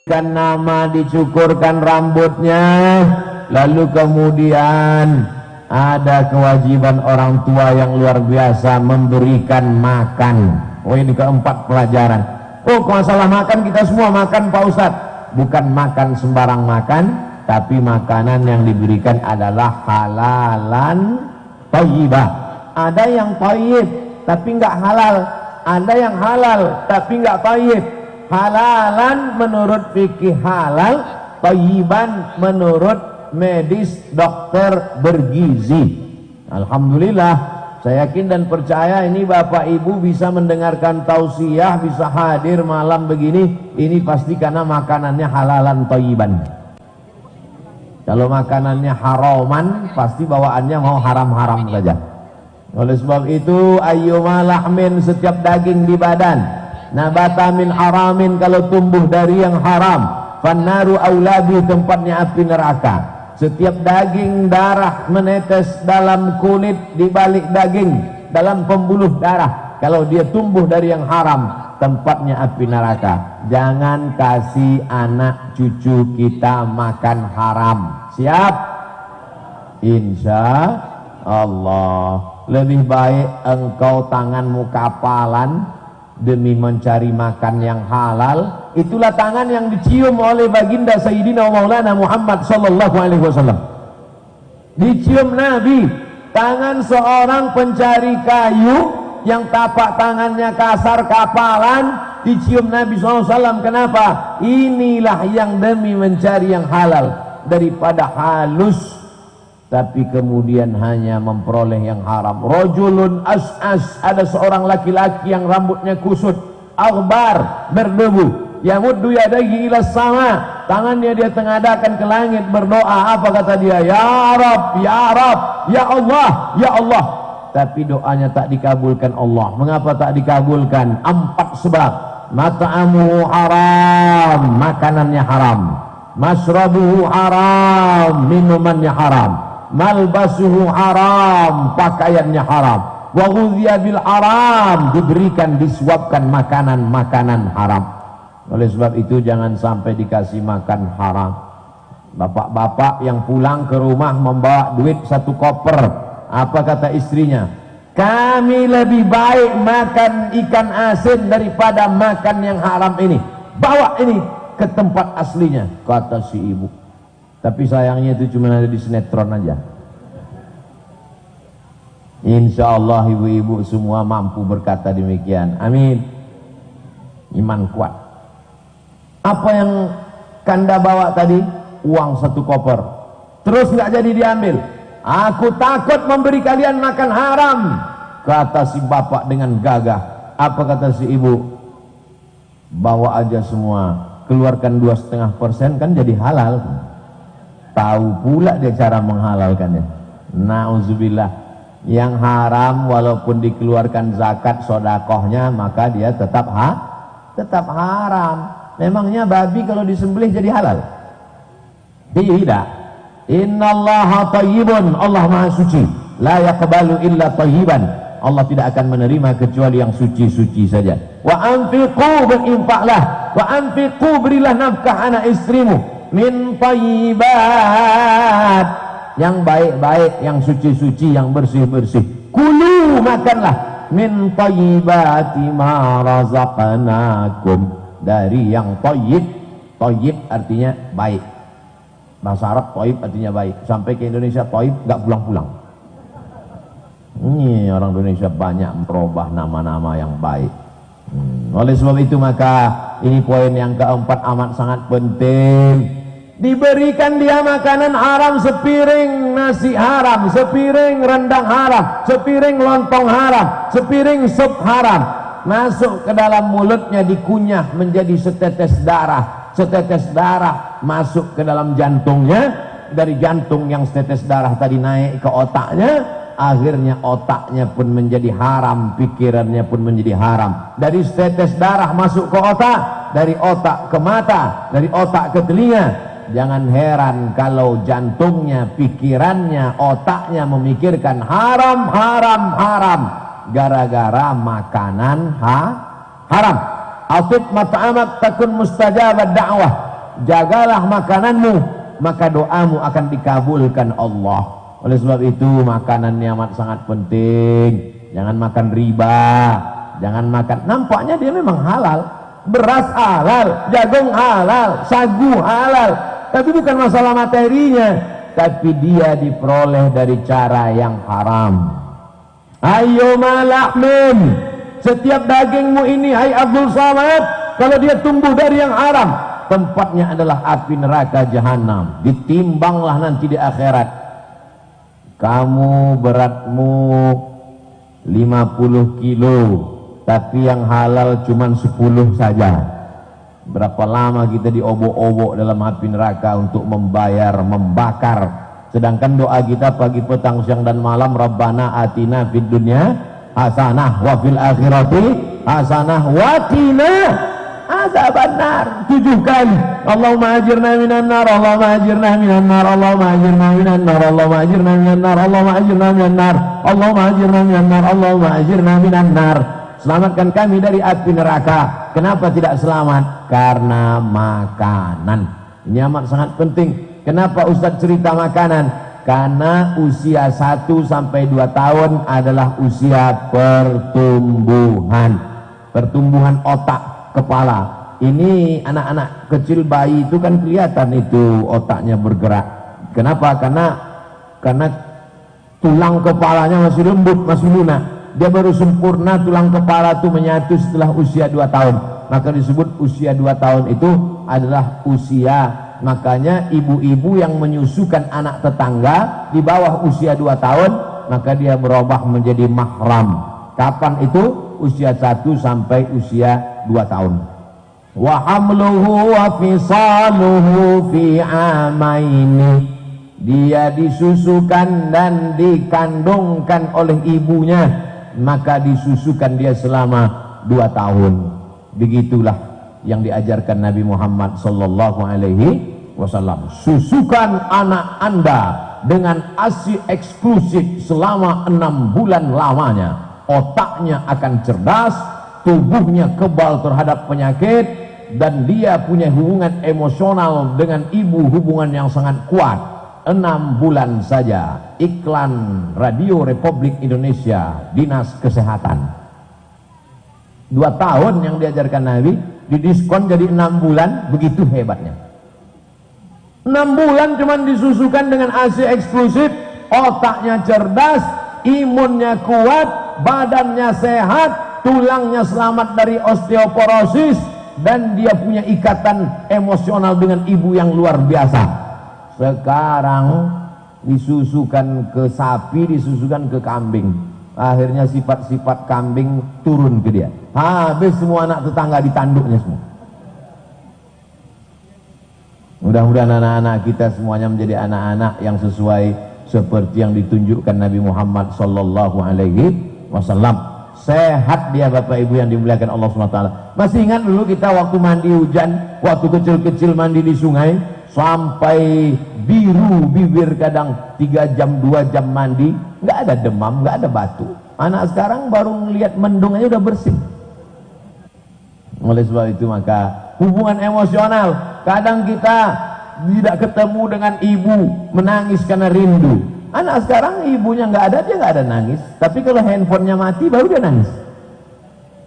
Kan nama, dicukurkan rambutnya, lalu kemudian ada kewajiban orang tua yang luar biasa, memberikan makan. Oh, ini keempat pelajaran. Oh, masalah makan kita semua makan Pak Ustadz, bukan makan sembarang makan, tapi makanan yang diberikan adalah halalan thayyibah. Ada yang thayyib tapi nggak halal, ada yang halal tapi nggak thayyib. Halalan menurut fikih halal, thayyiban menurut medis dokter bergizi. Alhamdulillah, saya yakin dan percaya ini Bapak Ibu bisa mendengarkan tausiah, bisa hadir malam begini, ini pasti karena makanannya halalan thayyiban. Kalau makanannya haraman, pasti bawaannya mau haram-haram saja. Oleh sebab itu, ayyuma lahmin, setiap daging di badan, nabata min haramin, kalau tumbuh dari yang haram, fannaru aulabi, tempatnya api neraka. Setiap daging darah menetes dalam kulit, di balik daging, dalam pembuluh darah, kalau dia tumbuh dari yang haram, tempatnya api neraka. Jangan kasih anak cucu kita makan haram. Siap? Insya Allah. Lebih baik engkau tanganmu kapalan demi mencari makan yang halal. Itulah tangan yang dicium oleh baginda Sayyidina Maulana Muhammad sallallahu alaihi wasallam. Dicium Nabi, tangan seorang pencari kayu yang tapak tangannya kasar kapalan, dicium Nabi SAW. Kenapa? Inilah yang demi mencari yang halal, daripada halus tapi kemudian hanya memperoleh yang haram. Rajulun as'as, ada seorang laki-laki yang rambutnya kusut, aghbar, berdebu, yamuddu yadayhi ila sama, tangannya dia tengadakan ke langit berdoa. Apa kata dia? Ya Rab, ya Rab, ya Allah, ya Allah. Tapi doanya tak dikabulkan Allah. Mengapa tak dikabulkan? 4 sebab. Mat'amuhu haram, makanannya haram. Masrabuhu haram, minumannya haram. Malbasuhu haram, pakaiannya haram. Wa ghudhiya bil haram, diberikan, disuapkan makanan-makanan haram. Oleh sebab itu jangan sampai dikasih makan haram. Bapak-bapak yang pulang ke rumah membawa duit 1 koper, apa kata istrinya? Kami lebih baik makan ikan asin daripada makan yang haram ini. Bawa ini ke tempat aslinya, kata si ibu. Tapi sayangnya itu cuma ada di sinetron aja. Insya Allah ibu-ibu semua mampu berkata demikian. Amin. Iman kuat. Apa yang Kanda bawa tadi? Uang 1 koper. Terus nggak jadi diambil. Aku takut memberi kalian makan haram, kata si bapak dengan gagah. Apa kata si ibu? Bawa aja semua, keluarkan 2,5% kan jadi halal. Tahu pula dia cara menghalalkannya. Nauzubillah. Yang haram walaupun dikeluarkan zakat sodakohnya, maka dia tetap haram. Memangnya babi kalau disembelih jadi halal? Tidak. Innallaha thayyibun, Allah maha suci. La yaqbalu illa thayyiban. Allah tidak akan menerima kecuali yang suci-suci saja. Wa anfiqu, berinfaklah. Wa anfiqu, berilah nafkah anak istrimu. Min thayyibat, yang baik-baik, yang suci-suci, yang bersih-bersih. Kulu, makanlah. Min thayyibati ma razaqnakum, dari yang thayyib. Thayyib artinya baik. Bahasa Arab thayyib artinya baik. Sampai ke Indonesia thayyib nggak pulang-pulang. Ini orang Indonesia banyak merubah nama-nama yang baik. Oleh sebab itu maka ini poin yang keempat amat sangat penting. Diberikan dia makanan haram, sepiring nasi haram, sepiring rendang haram, sepiring lontong haram, sepiring sup haram, masuk ke dalam mulutnya, dikunyah menjadi setetes darah. Setetes darah masuk ke dalam jantungnya, dari jantung yang setetes darah tadi naik ke otaknya, akhirnya otaknya pun menjadi haram, pikirannya pun menjadi haram. Dari setetes darah masuk ke otak, dari otak ke mata, dari otak ke telinga. Jangan heran kalau jantungnya, pikirannya, otaknya memikirkan haram, haram, haram, gara-gara makanan haram. Atib mat'amak takun mustajabad da'wah. jagalah makananmu, maka doamu akan dikabulkan Allah. Oleh sebab itu makanan amat sangat penting. Jangan makan riba, jangan makan, nampaknya dia memang halal, beras halal, jagung halal, sagu halal, tapi bukan masalah materinya, tapi dia diperoleh dari cara yang haram. Ayo malahmin, setiap dagingmu ini, hai Abdul Samad, kalau dia tumbuh dari yang haram, tempatnya adalah api neraka jahanam. Ditimbanglah nanti di akhirat. Kamu beratmu 50 kilo, tapi yang halal cuma 10 saja. Berapa lama kita diobok-obok dalam api neraka untuk membayar, membakar. Sedangkan doa kita pagi, petang, siang dan malam, Rabbana atina fid dunya hasanah wa fil akhirati hasanah wa qina adzabannar. 7 kali Allahumma ajirna minan nar, Allahumma ajirna minan nar, Allahumma ajirna minan nar, Allahumma ajirna minan nar, Allahumma ajirna minan nar, Allahumma ajirna minan nar, Allahumma ajirna minan nar. Selamatkan kami dari api neraka. Kenapa tidak selamat? Karena makanan. Ini amat sangat penting. Kenapa Ustadz cerita makanan? Karena usia 1 sampai 2 tahun adalah usia pertumbuhan otak kepala. Ini anak-anak kecil, bayi itu kan kelihatan itu otaknya bergerak. Kenapa? Karena tulang kepalanya masih lembut, masih lunak. Dia baru sempurna tulang kepala itu menyatu setelah usia 2 tahun. Maka disebut usia 2 tahun itu adalah usia. Makanya ibu-ibu yang menyusukan anak tetangga di bawah usia 2 tahun, maka dia berubah menjadi mahram. Kapan itu? Usia 1 sampai usia 2 tahun. Wa hamluhu wa fisaluhu fi amaini. Dia disusukan dan dikandungkan oleh ibunya, maka disusukan dia selama 2 tahun. Begitulah yang diajarkan Nabi Muhammad sallallahu alaihi wasallam. Susukan anak Anda dengan ASI eksklusif selama 6 bulan lamanya. Otaknya akan cerdas, tubuhnya kebal terhadap penyakit, dan dia punya hubungan emosional dengan ibu, hubungan yang sangat kuat. 6 bulan saja. Iklan Radio Republik Indonesia, Dinas Kesehatan. 2 tahun yang diajarkan Nabi didiskon jadi 6 bulan, begitu hebatnya. 6 bulan cuman disusukan dengan ASI eksklusif, otaknya cerdas, imunnya kuat, badannya sehat, tulangnya selamat dari osteoporosis, dan dia punya ikatan emosional dengan ibu yang luar biasa. Sekarang disusukan ke sapi, disusukan ke kambing. Akhirnya sifat-sifat kambing turun ke dia. Habis semua anak tetangga ditanduknya semua. Mudah-mudahan anak-anak kita semuanya menjadi anak-anak yang sesuai seperti yang ditunjukkan Nabi Muhammad sallallahu alaihi wasallam. Sehat dia Bapak Ibu yang dimuliakan Allah SWT. Masih ingat dulu kita waktu mandi hujan, waktu kecil-kecil mandi di sungai, sampai biru bibir, kadang 3 jam 2 jam mandi, nggak ada demam, nggak ada batu. Anak sekarang baru ngelihat mendung aja udah bersih. Oleh sebab itu maka hubungan emosional, kadang kita tidak ketemu dengan ibu, menangis karena rindu. Anak sekarang ibunya nggak ada, dia nggak ada nangis, tapi kalau handphonenya mati baru dia nangis.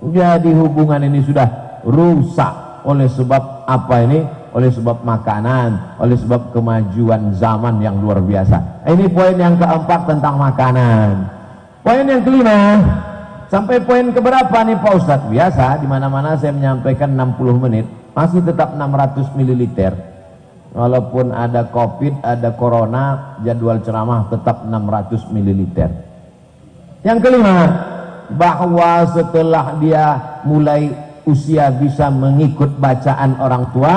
Jadi hubungan ini sudah rusak oleh sebab apa ini? Oleh sebab makanan, oleh sebab kemajuan zaman yang luar biasa. Ini poin yang keempat tentang makanan. Poin yang kelima, sampai poin keberapa nih Pak Ustadz? Biasa di mana-mana saya menyampaikan 60 menit, masih tetap 600 ml. Walaupun ada COVID, ada corona, jadwal ceramah tetap 600 ml. Yang kelima, bahwa setelah dia mulai usia bisa mengikut bacaan orang tua,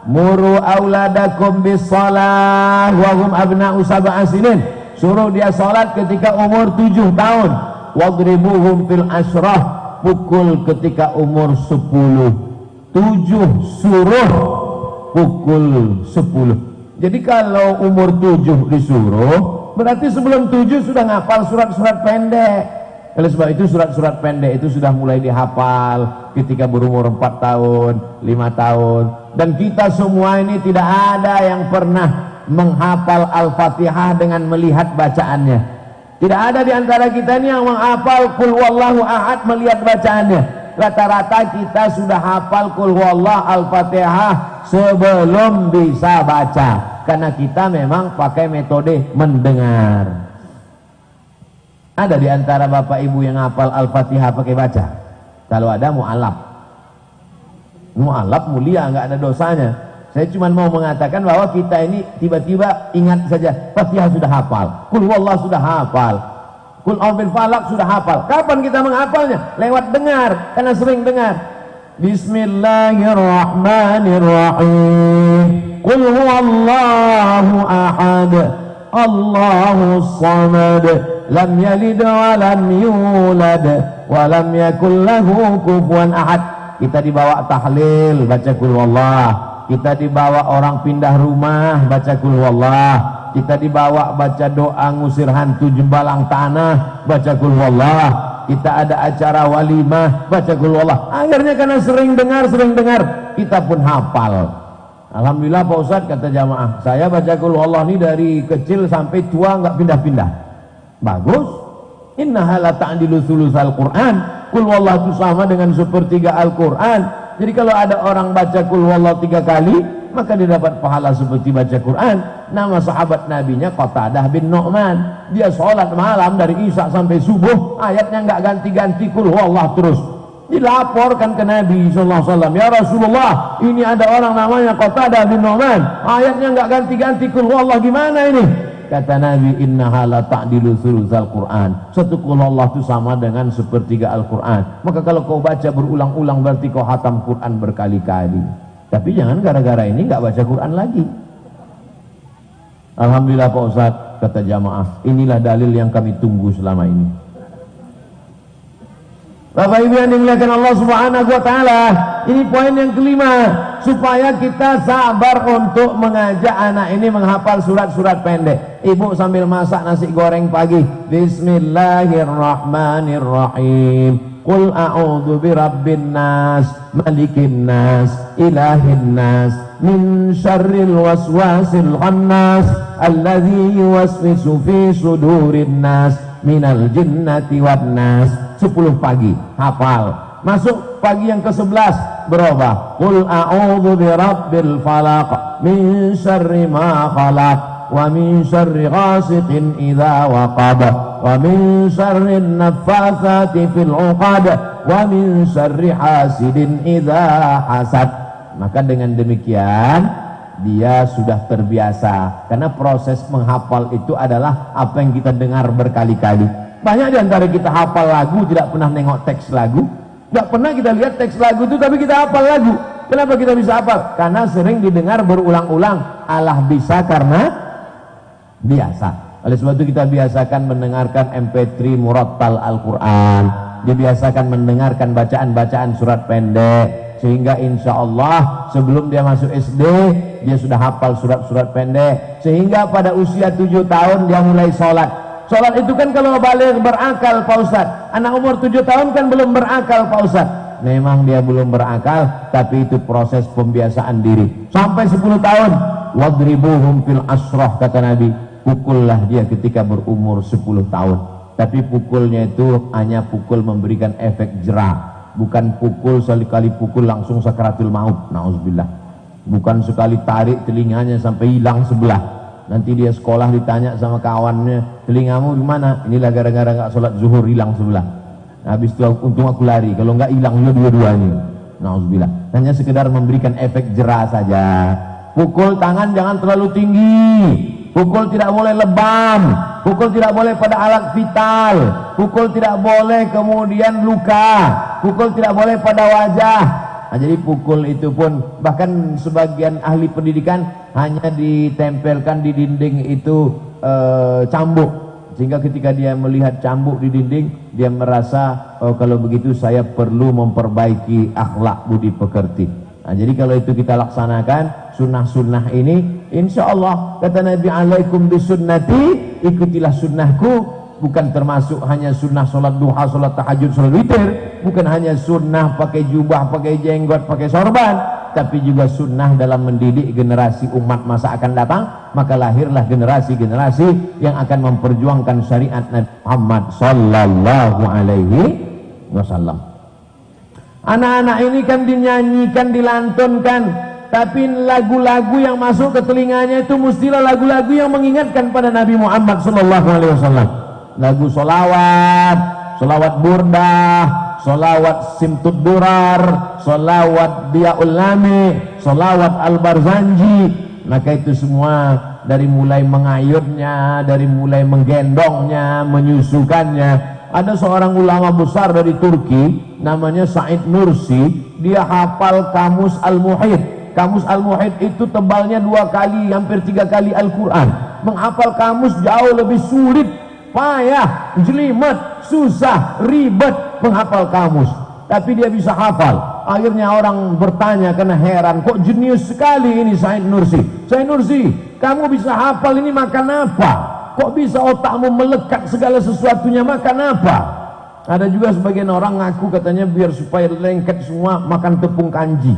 muru auladakum bis shalah wa hum abna'u sab'a sinin. Suruh dia salat ketika umur 7 tahun. Wadribuhum fil ashrah, pukul ketika umur 10. 7 suruh, pukul 10. Jadi kalau umur 7 disuruh, berarti sebelum 7 sudah ngapal surat-surat pendek. Oleh sebab itu surat-surat pendek itu sudah mulai dihafal ketika berumur 4 tahun, 5 tahun, Dan kita semua ini tidak ada yang pernah menghafal Al-Fatihah dengan melihat bacaannya. Tidak ada di antara kita ini yang menghafal Qul Huwallahu Ahad melihat bacaannya. Rata-rata kita sudah hafal Qul Huwallah Al-Fatihah sebelum bisa baca, karena kita memang pakai metode mendengar. Ada di antara bapak ibu yang hafal Al-Fatihah pakai baca? Kalau ada, mu'alaf. Mu'alaf mulia, nggak ada dosanya. Saya cuma mau mengatakan bahwa kita ini tiba-tiba ingat saja Fatihah sudah hafal, Qul Huwallah sudah hafal, Qul A'udzu Falaq sudah hafal. Kapan kita menghafalnya? Lewat dengar, karena sering dengar. Bismillahirrahmanirrahim. Qul huwallahu ahad, Allahus samad, lam yalid wa lam yulad wa lam yakul lahu kufuwan ahad. Kita dibawa tahlil baca Qul Huwallah, kita dibawa orang pindah rumah baca Qul Huwallah, kita dibawa baca doa ngusir hantu jembalang tanah baca Qul Huwallah, kita ada acara walimah baca Qul Huwallah. Akhirnya karena sering dengar kita pun hafal. Alhamdulillah Pak Ustadz, kata jamaah, saya baca Qul Huwallah ini dari kecil sampai tua nggak pindah-pindah. Bagus. Innaha la ta'dilu thulutsal Qur'an. Qul Huwallah itu sama dengan sepertiga Al-Quran. Jadi kalau ada orang baca Qul Huwallah 3 kali, maka dia dapat pahala seperti baca Quran. Nama sahabat nabinya Qatadah bin Nu'man. Dia sholat malam dari Isya sampai subuh, ayatnya nggak ganti-ganti, Qul Huwallah terus. Dilaporkan ke Nabi SAW, ya Rasulullah, ini ada orang namanya Qatadah bin Nu'man, ayatnya nggak ganti-ganti, Qul Huwallah, gimana ini? Kata Nabi, innaha la ta'dilu thulutsal Qur'an. Satu Qul Huwallah itu sama dengan sepertiga Al-Quran. Maka kalau kau baca berulang-ulang berarti kau khatam Quran berkali-kali. Tapi jangan gara-gara ini nggak baca Quran lagi. Alhamdulillah Pak Ustadz, kata jamaah, inilah dalil yang kami tunggu selama ini. Bapak Ibu yang dimuliakan Allah Subhanahu wa Ta'ala, ini poin yang kelima, supaya kita sabar untuk mengajak anak ini menghafal surat-surat pendek. Ibu sambil masak nasi goreng pagi, Bismillahirrahmanirrahim. Qul a'udzu birabbin nas, malikin nas, ilahin nas, min syarril waswasil khannas, alladzi yuwaswisu fi sudurin nas, minal jinnati wan nas. 10 pagi hafal. Masuk pagi yang ke-11 berubah, Qul a'udzu birabbil falaq, min syarri ma khalaq, wa min syarri ghasiqin idza waqab, wa min syarri naffatsati fil 'uqad, wa min syarri hasidin idza hasad. Maka dengan demikian dia sudah terbiasa, karena proses menghafal itu adalah apa yang kita dengar berkali-kali. Banyak di antara kita hafal lagu tidak pernah nengok teks lagu, tidak pernah kita lihat teks lagu itu, tapi kita hafal lagu. Kenapa kita bisa hafal? Karena sering didengar berulang-ulang. Allah bisa karena biasa. Oleh sebab itu kita biasakan mendengarkan MP3 murattal Al-Quran, dibiasakan mendengarkan bacaan-bacaan surat pendek, sehingga insya Allah sebelum dia masuk SD dia sudah hafal surat-surat pendek, sehingga pada usia 7 tahun dia mulai sholat. Sholat itu kan kalau balik berakal Pak Ustadz, anak umur 7 tahun kan belum berakal Pak Ustadz. Memang dia belum berakal, tapi itu proses pembiasaan diri. Sampai 10 tahun, wadribuhum fil asroh, kata Nabi, pukullah dia ketika berumur 10 tahun. Tapi pukulnya itu hanya pukul memberikan efek jerah, bukan pukul sekali pukul langsung sakratul maut, na'udzubillah. Bukan sekali tarik telinganya sampai hilang sebelah. Nanti dia sekolah ditanya sama kawannya, telingamu gimana? Inilah gara-gara nggak sholat zuhur hilang sebelah. Habis itu untung aku lari, kalau nggak hilang dua-duanya. Nauzubillah. Hanya sekedar memberikan efek jerah saja. Pukul tangan jangan terlalu tinggi, pukul tidak boleh lebam, pukul tidak boleh pada alat vital, pukul tidak boleh kemudian luka, pukul tidak boleh pada wajah. Nah, jadi pukul itu pun bahkan sebagian ahli pendidikan hanya ditempelkan di dinding itu cambuk, sehingga ketika dia melihat cambuk di dinding dia merasa, oh, kalau begitu saya perlu memperbaiki akhlak budi pekerti. Nah, jadi kalau itu kita laksanakan sunnah-sunnah ini, insya Allah kata Nabi, alaikum bisunnati, ikutilah sunnahku. Bukan termasuk hanya sunnah sholat duha, sholat tahajud, sholat witir, bukan hanya sunnah pakai jubah, pakai jenggot, pakai sorban, tapi juga sunnah dalam mendidik generasi umat masa akan datang. Maka lahirlah generasi-generasi yang akan memperjuangkan syariat Nabi Muhammad sallallahu alaihi wasallam. Anak-anak ini kan dinyanyikan, dilantunkan, tapi lagu-lagu yang masuk ke telinganya itu mestilah lagu-lagu yang mengingatkan pada Nabi Muhammad sallallahu alaihi wasallam. Lagu solawat, solawat burdah, solawat simtud durar, solawat diaul lami, solawat al-barzanji. Maka itu semua dari mulai mengayunnya, dari mulai menggendongnya, menyusukannya. Ada seorang ulama besar dari Turki namanya Said Nursi, dia hafal kamus al-muhit. Kamus al-muhit itu tebalnya 2 kali, hampir 3 kali Al-Quran. Menghafal kamus jauh lebih sulit, payah, jelimet, susah, ribet menghafal kamus. Tapi dia bisa hafal. Akhirnya orang bertanya karena heran, kok jenius sekali ini Said Nursi. Said Nursi, kamu bisa hafal ini makan apa? Kok bisa otakmu melekat segala sesuatunya, makan apa? Ada juga sebagian orang ngaku katanya biar supaya lengket semua makan tepung kanji.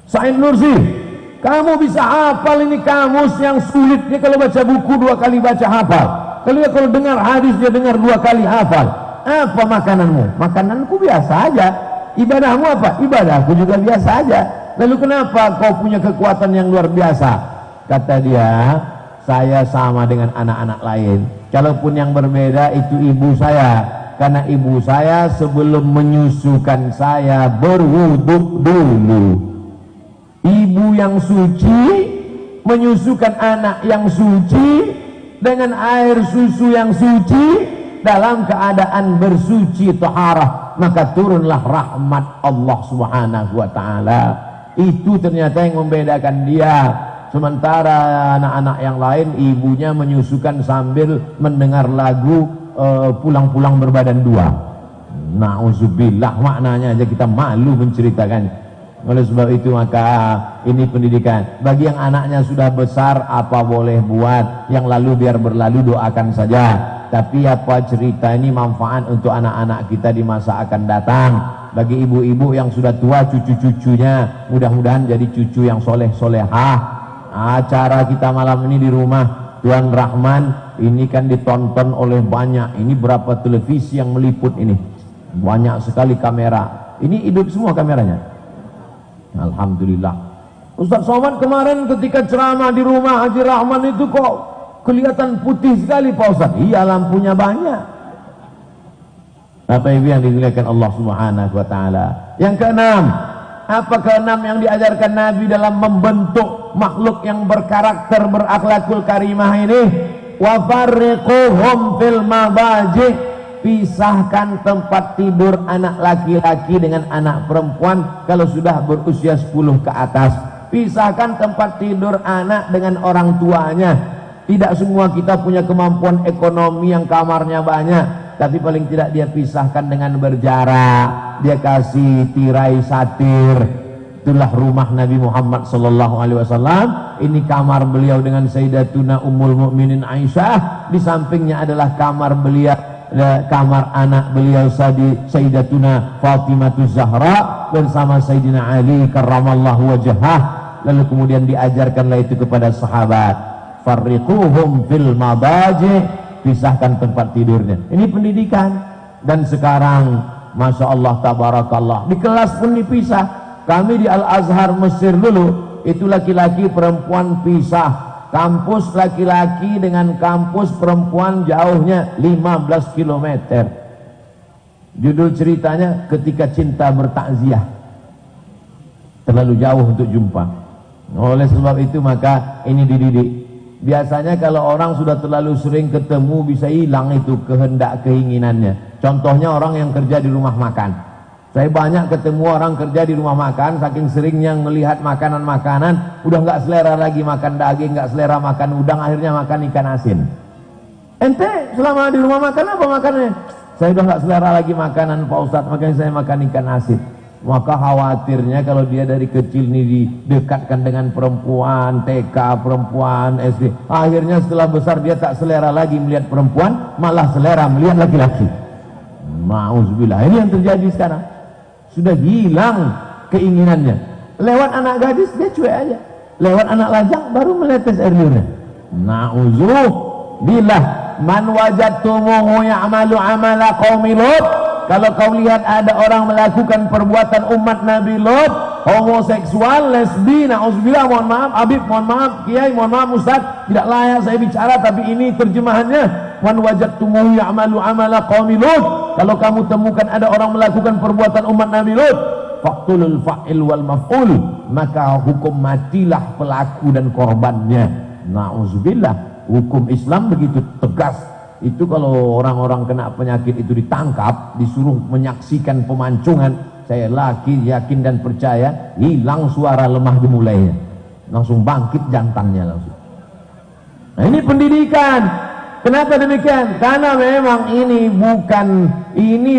Said Nursi, kamu bisa hafal ini kamus yang sulit. Dia kalau baca buku 2 kali baca hafal. Kalau dengar hadis dia dengar 2 kali hafal. Apa makananmu? Makananku biasa aja. Ibadahmu apa? Ibadahku juga biasa aja. Lalu kenapa kau punya kekuatan yang luar biasa? Kata dia, saya sama dengan anak-anak lain. Kalaupun yang berbeda itu ibu saya. Karena ibu saya sebelum menyusukan saya berwuduk dulu. Ibu yang suci menyusukan anak yang suci dengan air susu yang suci dalam keadaan bersuci taharah, maka turunlah rahmat Allah Subhanahu wa taala. Itu ternyata yang membedakan dia. Sementara anak-anak yang lain ibunya menyusukan sambil mendengar lagu pulang-pulang berbadan 2. Nauzubillah, maknanya aja kita malu menceritakannya. Oleh sebab itu maka ini pendidikan. Bagi yang anaknya sudah besar apa boleh buat, yang lalu biar berlalu, doakan saja. Tapi apa cerita ini manfaat untuk anak-anak kita di masa akan datang. Bagi ibu-ibu yang sudah tua, cucu-cucunya mudah-mudahan jadi cucu yang soleh-solehah. Acara kita malam ini di rumah Tuan Rahman ini kan ditonton oleh banyak. Ini berapa televisi yang meliput ini, banyak sekali kamera. Ini hidup semua kameranya. Alhamdulillah. Ustaz Somad kemarin ketika ceramah di rumah Haji Rahman itu kok kelihatan putih sekali Pak Ustaz. Iya, lampunya banyak. Apa yang dimuliakan Allah Subhanahu wa taala. Yang keenam, apa keenam yang diajarkan Nabi dalam membentuk makhluk yang berkarakter, berakhlakul karimah ini? Wa farriquhum fil mabaji'. Pisahkan tempat tidur anak laki-laki dengan anak perempuan kalau sudah berusia 10 ke atas. Pisahkan tempat tidur anak dengan orang tuanya. Tidak semua kita punya kemampuan ekonomi yang kamarnya banyak, tapi paling tidak dia pisahkan dengan berjarak. Dia kasih tirai satir. Itulah rumah Nabi Muhammad sallallahu alaihi wasallam. Ini kamar beliau dengan Sayyidatuna Ummul Mukminin Aisyah. Di sampingnya adalah kamar beliau, kamar anak beliau Sayyidatuna Fatimah Zahra bersama Sayyidina Ali karramallahu wajhah. Lalu kemudian diajarkanlah itu kepada sahabat, farriquhum fil madaji', pisahkan tempat tidurnya. Ini pendidikan. Dan sekarang Masya Allah tabarakallah, di kelas pun dipisah. Kami di Al-Azhar Mesir dulu itu laki-laki perempuan pisah. Kampus laki-laki dengan kampus perempuan jauhnya 15 km. Judul ceritanya Ketika Cinta Bertakziah. Terlalu jauh untuk jumpa. Oleh sebab itu maka ini dididik. Biasanya kalau orang sudah terlalu sering ketemu bisa hilang itu kehendak keinginannya. Contohnya orang yang kerja di rumah makan. Saya banyak ketemu orang kerja di rumah makan, saking seringnya melihat makanan-makanan, udah nggak selera lagi makan daging, nggak selera makan udang, akhirnya makan ikan asin. Ente selama di rumah makan apa makannya? Saya udah nggak selera lagi makanan Pak Ustadz, makanya saya makan ikan asin. Maka khawatirnya kalau dia dari kecil ini didekatkan dengan perempuan, TK, perempuan, SD, akhirnya setelah besar dia tak selera lagi melihat perempuan, malah selera melihat laki-laki. Ma'uzubillah, ini yang terjadi sekarang. Sudah hilang keinginannya. Lewat anak gadis dia cuek aja, lewat anak lajang baru menetes air liurnya. Na'udzubillah. Man wajadtumuhu ya'malu amala qaumi Lut, kalau kau lihat ada orang melakukan perbuatan umat Nabi Lut, homoseksual, lesbi, na'udzubillah, mohon maaf Habib, mohon maaf Kiai, mohon maaf Ustaz, tidak layak saya bicara, tapi ini terjemahannya. Man wajadtumuhu ya'malu amala qaumi Lut, kalau kamu temukan ada orang melakukan perbuatan umat Nabi Lut, faqtulul fa'il wal maf'ul, maka hukum matilah pelaku dan korbannya. Na'udzubillah. Hukum Islam begitu tegas. Itu kalau orang-orang kena penyakit itu ditangkap, disuruh menyaksikan pemancungan, saya yakin dan percaya hilang suara lemah gemulainya, langsung bangkit jantannya langsung. Nah, ini pendidikan. Kenapa demikian? Karena memang ini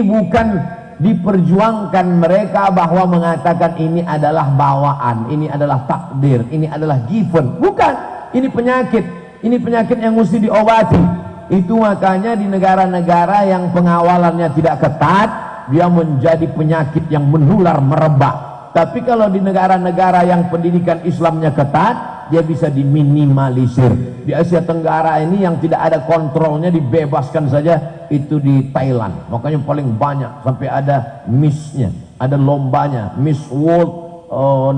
bukan diperjuangkan mereka bahwa mengatakan ini adalah bawaan, ini adalah takdir, ini adalah given. Bukan, ini penyakit. Ini penyakit yang mesti diobati. Itu makanya di negara-negara yang pengawalannya tidak ketat, dia menjadi penyakit yang menular merebak. Tapi kalau di negara-negara yang pendidikan Islamnya ketat, dia bisa diminimalisir. Di Asia Tenggara ini yang tidak ada kontrolnya, dibebaskan saja, itu di Thailand. Makanya paling banyak, sampai ada Miss-nya, ada lombanya, Miss World,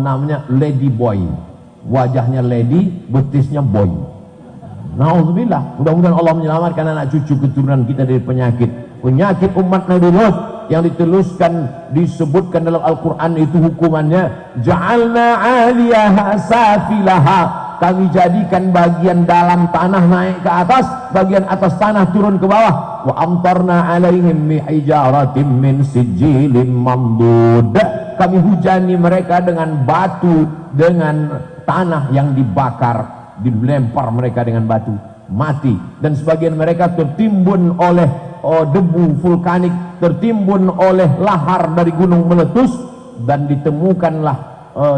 namanya Lady Boy. Wajahnya lady, betisnya boy. Na'udzubillah. Mudah-mudahan Allah menyelamatkan anak cucu keturunan kita dari penyakit umat Nabi Lut yang disebutkan dalam Al-Quran. Itu hukumannya ja'alna 'aliyaha safilaha, kami jadikan bagian dalam tanah naik ke atas, bagian atas tanah turun ke bawah. Wa amtarna 'alaihim bihijaratin min sijilin mamdud, kami hujani mereka dengan batu, dengan tanah yang dibakar, dilempar mereka dengan batu, mati. Dan sebagian mereka tertimbun oleh debu vulkanik, tertimbun oleh lahar dari gunung meletus, dan ditemukanlah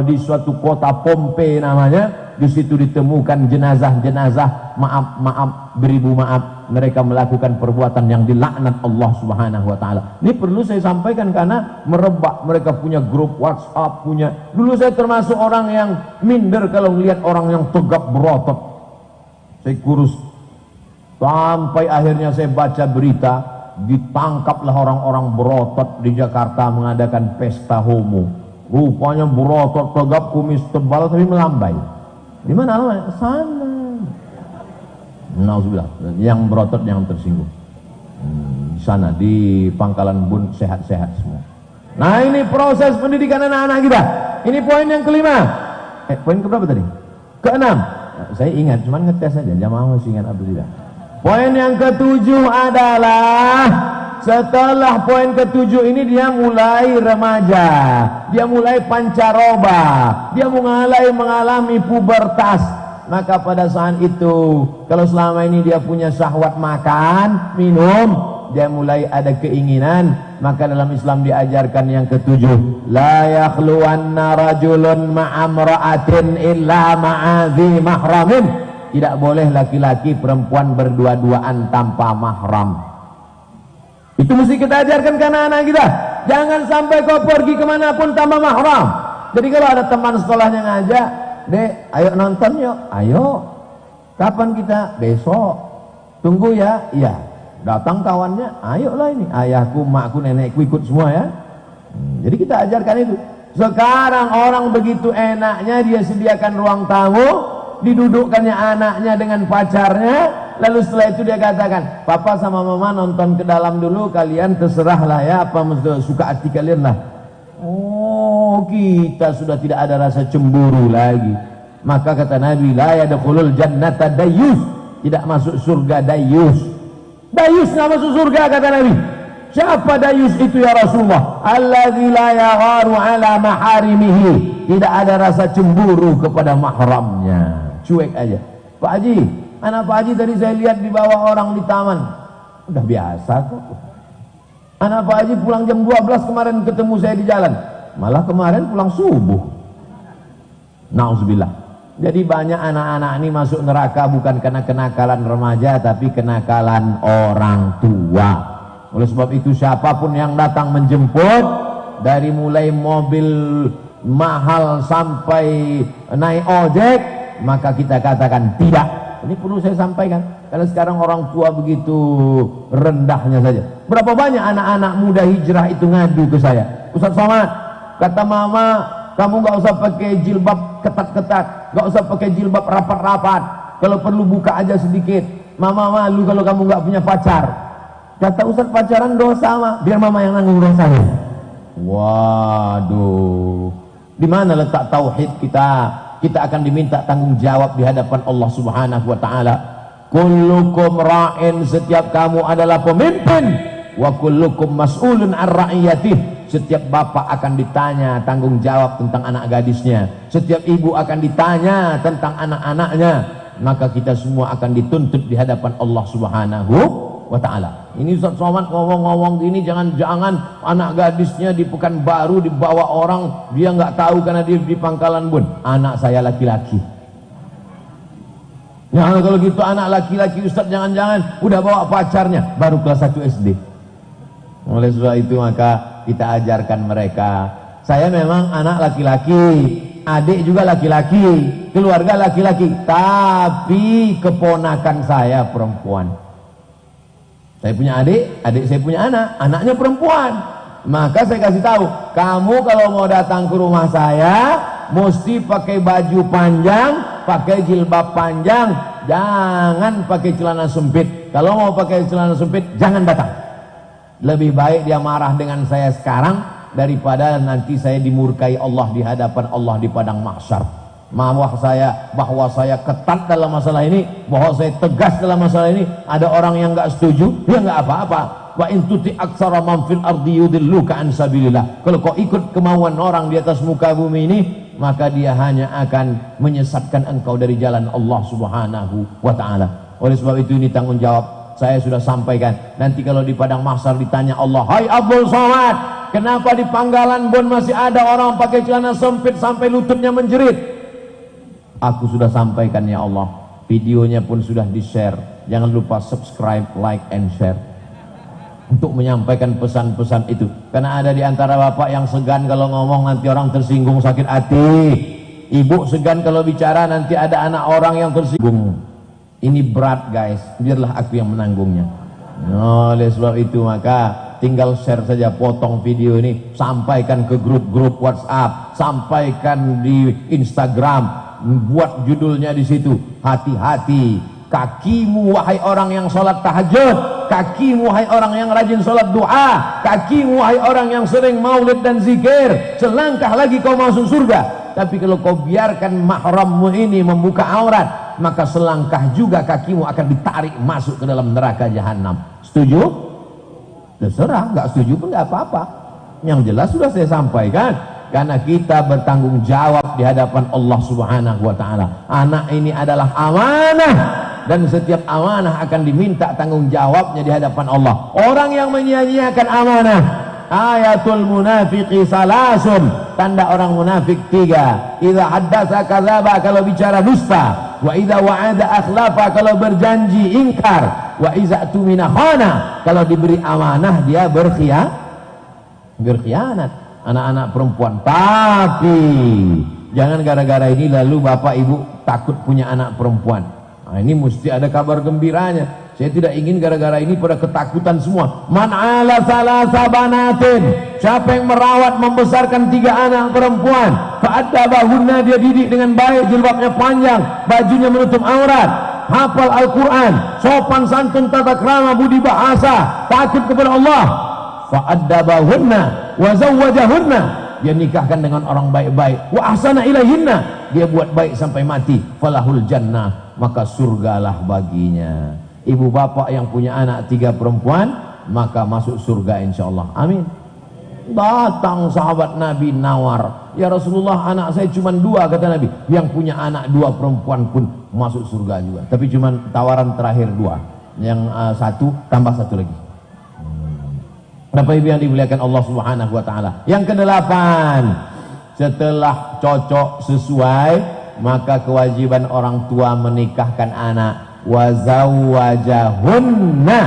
di suatu kota Pompei namanya. Di situ ditemukan jenazah-jenazah, maaf beribu maaf, mereka melakukan perbuatan yang dilaknat Allah Subhanahu wa taala. Ini perlu saya sampaikan karena merebak. Mereka punya grup WhatsApp, punya. Dulu saya termasuk orang yang minder kalau melihat orang yang tegap berotot. Saya kurus. Sampai akhirnya saya baca berita, ditangkaplah orang-orang berotot di Jakarta mengadakan pesta homo. Rupanya berotot, tegap, kumis tebal tapi melambai. Di mana namanya? Sana. Nauzubillah. Yang berotot yang tersinggung. Di sana di Pangkalan Bun sehat-sehat semua. Nah, ini proses pendidikan anak-anak kita. Ini poin yang kelima. Poin keberapa tadi? Keenam. Nah, saya ingat, cuman ngetes saja. Jamaah masih ingat apa tidak? Poin yang ketujuh adalah setelah poin ketujuh ini dia mulai remaja, dia mulai pancaroba, dia mulai mengalami pubertas. Maka pada saat itu, kalau selama ini dia punya syahwat makan, minum, dia mulai ada keinginan, maka dalam Islam diajarkan yang ketujuh, la yakhluwanna rajulun ma'amra'atin illa ma'adhi mahramin. Tidak boleh laki-laki perempuan berdua-duaan tanpa mahram. Itu mesti kita ajarkan ke anak-anak kita. Jangan sampai kau pergi kemanapun tanpa mahram. Jadi kalau ada teman sekolahnya ngajak, Dek, ayo nonton yuk. Ayo. Kapan kita? Besok. Tunggu ya. Iya. Datang kawannya, ayolah ini. Ayahku, makku, nenekku ikut semua ya. Jadi kita ajarkan itu. Sekarang orang begitu enaknya dia sediakan ruang tamu, didudukkannya anaknya dengan pacarnya, lalu setelah itu dia katakan, papa sama mama nonton ke dalam dulu, kalian terserahlah ya, apa suka hati kalian lah. Oh, kita sudah tidak ada rasa cemburu lagi. Maka kata Nabi, la yadkhulul jannata dayyus, tidak masuk surga dayyus. Dayyus nggak masuk surga kata Nabi. Siapa dayyus itu ya Rasulullah? Alladzi la yagharu ala maharimihi, tidak ada rasa cemburu kepada mahramnya. Cuek aja. Pak Haji, anak Pak Haji tadi saya lihat dibawa orang di taman. Udah biasa kok. Anak Pak Haji pulang jam 12 kemarin ketemu saya di jalan. Malah kemarin pulang subuh. Nauzubillah. Jadi banyak anak-anak ini masuk neraka bukan karena kenakalan remaja, tapi kenakalan orang tua. Oleh sebab itu siapapun yang datang menjemput, dari mulai mobil mahal sampai naik ojek, maka kita katakan tidak. Ini perlu saya sampaikan, karena sekarang orang tua begitu rendahnya saja. Berapa banyak anak-anak muda hijrah itu ngadu ke saya, Ustaz Somad, kata mama, kamu nggak usah pakai jilbab ketat-ketat, nggak usah pakai jilbab rapat-rapat, kalau perlu buka aja sedikit. Mama malu kalau kamu nggak punya pacar. Kata Ustaz, pacaran dosa mah, biar mama yang nanggung dosanya. Waduh, di mana letak tauhid kita? Kita akan diminta tanggung jawab di hadapan Allah Subhanahu wa taala. Kullukum ra'in, setiap kamu adalah pemimpin, wa kullukum mas'ulun an ra'iyatih. Setiap bapak akan ditanya tanggung jawab tentang anak gadisnya, setiap ibu akan ditanya tentang anak-anaknya, maka kita semua akan dituntut di hadapan Allah Subhanahu wa ta'ala. Ini Ustaz Somad ngomong-ngomong gini, jangan-jangan anak gadisnya di Pekanbaru dibawa orang, dia nggak tahu karena dia di Pangkalan Bun. Anak saya laki-laki. Ya kalau gitu anak laki-laki Ustaz jangan-jangan udah bawa pacarnya baru kelas 1 SD. Oleh sebab itu maka kita ajarkan mereka. Saya memang anak laki-laki, adik juga laki-laki, keluarga laki-laki, tapi keponakan saya perempuan. Saya punya adik, adik saya punya anak, anaknya perempuan. Maka saya kasih tahu, kamu kalau mau datang ke rumah saya mesti pakai baju panjang, pakai jilbab panjang, jangan pakai celana sempit. Kalau mau pakai celana sempit jangan datang. Lebih baik dia marah dengan saya sekarang daripada nanti saya dimurkai Allah di hadapan Allah di padang mahsyar. Bahwa saya ketat dalam masalah ini, bahwa saya tegas dalam masalah ini. Ada orang yang nggak setuju, ya nggak apa-apa. Wa in tuti aktsara man fil ardi yudilluka an sabilillah. Kalau kau ikut kemauan orang di atas muka bumi ini, maka dia hanya akan menyesatkan engkau dari jalan Allah Subhanahu wa taala. Oleh sebab itu ini tanggung jawab saya sudah sampaikan. Nanti kalau di padang mahsyar ditanya Allah, "Hai Abdul Somad, kenapa di Pangkalan Bun masih ada orang pakai celana sempit sampai lututnya menjerit?" Aku sudah sampaikan ya Allah, videonya pun sudah di-share. Jangan lupa subscribe, like, and share untuk menyampaikan pesan-pesan itu. Karena ada di antara bapak yang segan kalau ngomong nanti orang tersinggung sakit hati. Ibu segan kalau bicara nanti ada anak orang yang tersinggung. Ini berat guys, biarlah aku yang menanggungnya. Oleh sebab itu maka tinggal share saja, potong video ini, sampaikan ke grup-grup WhatsApp, sampaikan di Instagram, buat judulnya di situ, hati-hati kakimu wahai orang yang sholat tahajud, kakimu wahai orang yang rajin sholat doa, kakimu wahai orang yang sering maulid dan zikir, selangkah lagi kau masuk surga. Tapi kalau kau biarkan mahrammu ini membuka aurat, maka selangkah juga kakimu akan ditarik masuk ke dalam neraka jahanam. Setuju? Terserah, nggak setuju pun nggak apa-apa. Yang jelas sudah saya sampaikan, karena kita bertanggung jawab di hadapan Allah Subhanahu wa taala. Anak ini adalah amanah, dan setiap amanah akan diminta tanggung jawabnya di hadapan Allah. Orang yang menyia-nyiakan amanah, ayatul munafiqi salasun, tanda orang munafik 3. Idza haddatsa kadzaba, kalau bicara dusta, wa idza wa'ada akhlafa, kalau berjanji ingkar, wa idza tumina khana, kalau diberi amanah dia berkhianat. Anak-anak perempuan, tapi jangan gara-gara ini lalu bapak ibu takut punya anak perempuan. Nah, ini mesti ada kabar gembiranya. Saya tidak ingin gara-gara ini pada ketakutan semua. Man ala salasa banatin, siapa yang merawat membesarkan 3 anak perempuan, fa'addabahunna, dia didik dengan baik, jilbabnya panjang, bajunya menutup aurat, hafal Al-Quran, sopan santun, tata krama, budi bahasa, takut kepada Allah, fa'addabahunna wa zawwajahunna, dia nikahkan dengan orang baik-baik, wa ahsana ilaihinna, dia buat baik sampai mati, falahul jannah, maka surgalah baginya. Ibu bapak yang punya anak 3 perempuan, maka masuk surga insyaallah. Amin. Datang sahabat Nabi nawar, ya Rasulullah, anak saya cuma 2, kata Nabi. Yang punya anak 2 perempuan pun masuk surga juga, tapi cuma tawaran terakhir 2, yang 1 tambah 1 lagi. Bapak ibu yang dimuliakan Allah Subhanahu wa taala. Yang ke-8, setelah cocok sesuai, maka kewajiban orang tua menikahkan anak. Wa zawwajahunna,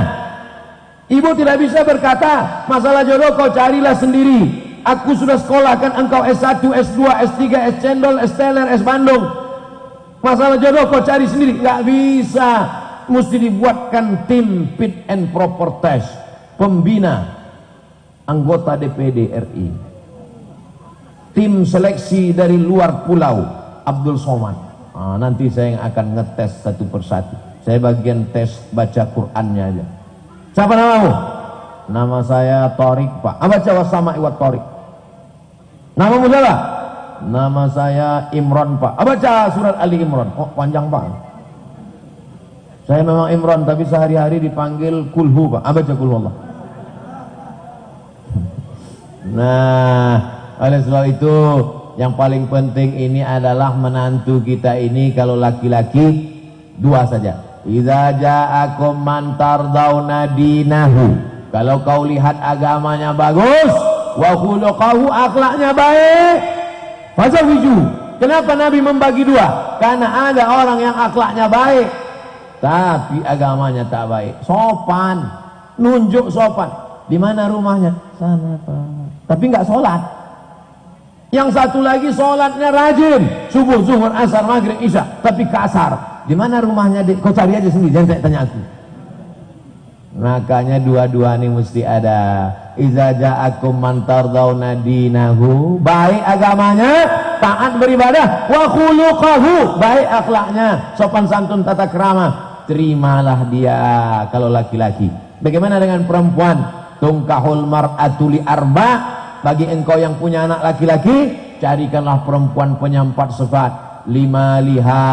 ibu tidak bisa berkata masalah jodoh kau carilah sendiri. Aku sudah sekolahkan engkau S1, S2, S3, S cendol, S teler, S Bandung. Masalah jodoh kau cari sendiri. Nggak bisa. Mesti dibuatkan tim fit and proper test, pembina anggota DPD RI, tim seleksi dari luar pulau Abdul Somad. Nanti saya yang akan ngetes satu persatu. Saya bagian tes baca Qur'annya aja. Siapa namamu? Nama saya Torik Pak. Baca wasama iwat Torik. Namamu siapa? Nama saya Imron Pak. Baca surat Ali Imron. Oh panjang Pak. Saya memang Imron, tapi sehari-hari dipanggil Kulhu Pak. Baca Kulhu Allah. Nah, oleh sebab itu yang paling penting ini adalah menantu kita ini kalau laki-laki dua saja. Idza ja'akum man tardawna dinahu. Kalau kau lihat agamanya bagus, wa khuluquhu, akhlaknya baik, fazawiju. Kenapa Nabi membagi dua? Karena ada orang yang akhlaknya baik tapi agamanya tak baik. Sopan, nunjuk sopan. Di mana rumahnya? Sana Pak. Tapi nggak sholat. Yang satu lagi sholatnya rajin, subuh, zuhur, asar, maghrib, isya, tapi kasar. Di mana rumahnya? Kau cari aja sendiri, jangan tanya aku. Makanya dua-dua ini mesti ada. Iza ja'akum man tardawna dinahu, baik agamanya, taat beribadah, wa khuluquhu, baik akhlaknya, sopan santun tata krama. Terimalah dia kalau laki-laki. Bagaimana dengan perempuan? Tungkahul mar'atu li arba. Bagi engkau yang punya anak laki-laki, carikanlah perempuan penyampat sifat. Lima liha,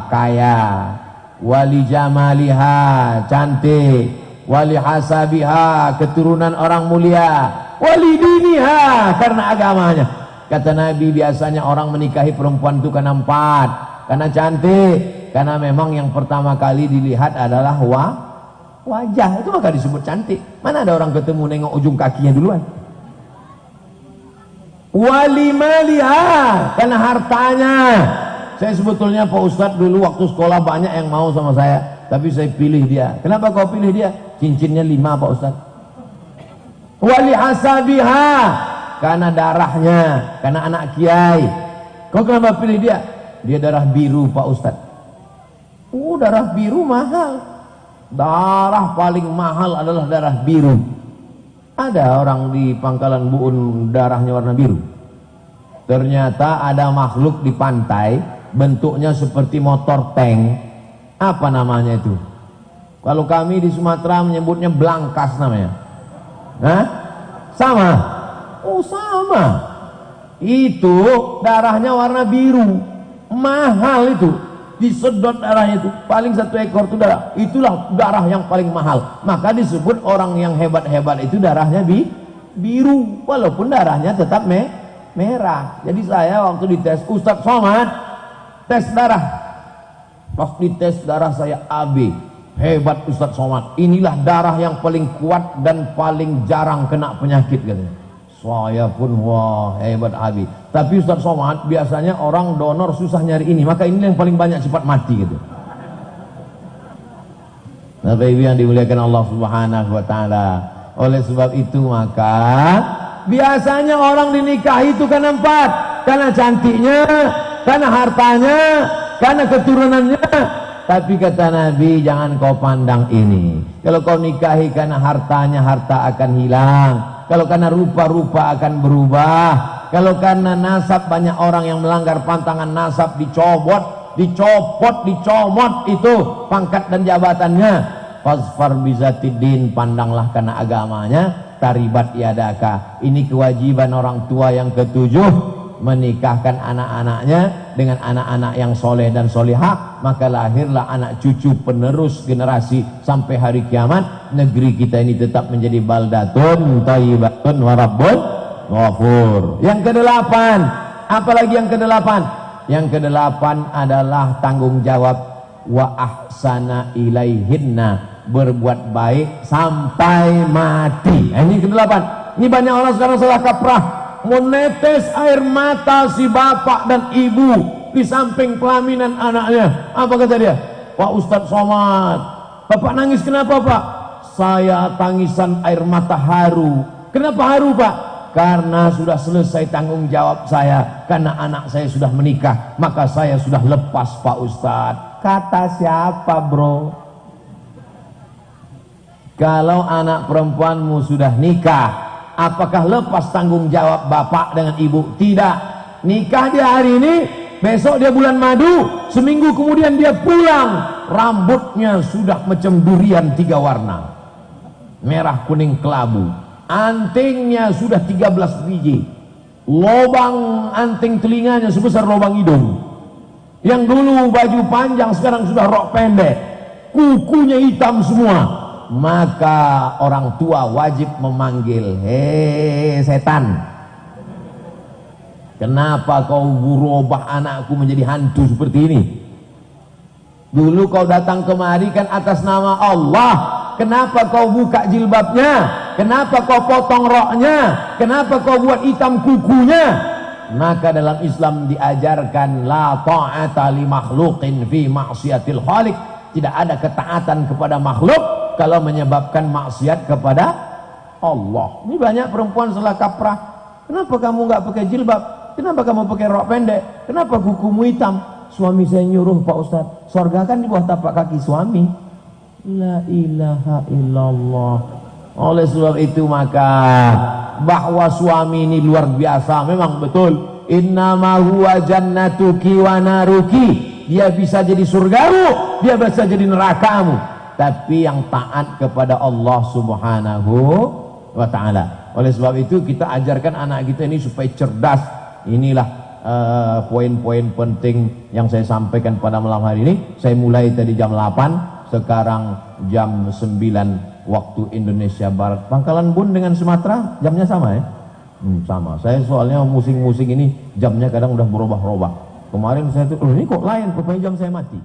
kaya, wali jamaliha, cantik, wali hasabiha, keturunan orang mulia, wali diniha, karena agamanya. Kata Nabi, biasanya orang menikahi perempuan itu karena empat. Karena cantik, karena memang yang pertama kali dilihat adalah wajah, itu maka disebut cantik. Mana ada orang ketemu nengok ujung kakinya duluan. Wali maliha, karena hartanya. Saya sebetulnya Pak Ustadz dulu waktu sekolah banyak yang mau sama saya, tapi saya pilih dia. Kenapa kau pilih dia? Cincinnya 5 Pak Ustadz. Wali hasabiha, karena darahnya, karena anak kiai. Kau kenapa pilih dia? Dia darah biru Pak Ustadz. Darah biru mahal. Darah paling mahal adalah darah biru. Ada orang di Pangkalan Buun darahnya warna biru. Ternyata ada makhluk di pantai bentuknya seperti motor tank. Apa namanya itu? Kalau kami di Sumatera menyebutnya belangkas namanya. Hah? Sama? Oh sama. Itu darahnya warna biru. Mahal itu. Disedot darahnya itu. Paling 1 ekor itu darah. Itulah darah yang paling mahal. Maka disebut orang yang hebat-hebat itu darahnya biru. Walaupun darahnya tetap merah. Jadi saya waktu dites Ustadz Somad, tes darah. Pas dites darah saya AB. Hebat Ustadz Somad. Inilah darah yang paling kuat dan paling jarang kena penyakit katanya. Saya pun wah hebat AB. Tapi Ustadz Somad biasanya orang donor susah nyari ini, maka ini yang paling banyak cepat mati gitu. Bapak Ibu yang dimuliakan Allah Subhanahu wa taala. Oleh sebab itu maka biasanya orang dinikahi itu karena 4, karena cantiknya, karena hartanya, karena keturunannya. Tapi kata Nabi, jangan kau pandang ini. Kalau kau nikahi karena hartanya, harta akan hilang. Kalau karena rupa-rupa akan berubah. Kalau karena nasab, banyak orang yang melanggar pantangan nasab, dicopot itu pangkat dan jabatannya. Fasfar bizatidin, pandanglah karena agamanya. Taribat yadaka. Ini kewajiban orang tua yang ke-7, menikahkan anak-anaknya dengan anak-anak yang soleh dan solehah, maka lahirlah anak cucu penerus generasi sampai hari kiamat. Negeri kita ini tetap menjadi baldatun thayyibatun wa rabbun ghafur. Yang ke-8, apalagi yang ke-8? Yang ke-8 adalah tanggung jawab wa ahsana ilaihinna, berbuat baik sampai mati. Ini ke-8. Ini banyak orang sekarang salah kaprah, menetes air mata si bapak dan ibu di samping pelaminan anaknya. Apa kata dia? Pak Ustadz Somad, bapak nangis kenapa Pak? Saya tangisan air mata haru. Kenapa haru Pak? Karena sudah selesai tanggung jawab saya, karena anak saya sudah menikah, maka saya sudah lepas Pak Ustadz. Kata siapa bro? Kalau anak perempuanmu sudah nikah, apakah lepas tanggung jawab bapak dengan ibu? Tidak. Nikah dia hari ini, besok dia bulan madu, seminggu kemudian dia pulang, rambutnya sudah macam durian 3 warna, merah kuning kelabu, antingnya sudah 13 biji, lobang anting telinganya sebesar lobang hidung, yang dulu baju panjang sekarang sudah rok pendek, kukunya hitam semua. Maka orang tua wajib memanggil, hei setan, kenapa kau berubah anakku menjadi hantu seperti ini? Dulu kau datang kemari kan atas nama Allah, kenapa kau buka jilbabnya? Kenapa kau potong roknya? Kenapa kau buat hitam kukunya? Maka dalam Islam diajarkan la ta'ata li makhluqin fi ma'siyatil khaliq. Tidak ada ketaatan kepada makhluk kalau menyebabkan maksiat kepada Allah. Ini banyak perempuan salah kaprah. Kenapa kamu nggak pakai jilbab? Kenapa kamu pakai rok pendek? Kenapa kukumu hitam? Suami saya nyuruh Pak Ustadz. Surga kan di bawah tapak kaki suami. La ilaha illallah. Oleh sebab itu maka bahwa suami ini luar biasa memang betul. Innama huwa jannatuki wa naruki. Dia bisa jadi surgamu, dia bisa jadi nerakamu. Tapi yang taat kepada Allah Subhanahu wa ta'ala. Oleh sebab itu kita ajarkan anak kita ini supaya cerdas. Inilah poin-poin penting yang saya sampaikan pada malam hari ini. Saya mulai tadi jam 8, sekarang jam 9 waktu Indonesia Barat. Pangkalan Bun dengan Sumatera jamnya sama ya? Sama. Saya soalnya musing-musing ini jamnya kadang udah berubah-ubah. Kemarin saya tuh, ini kok lain, rupanya jam saya mati.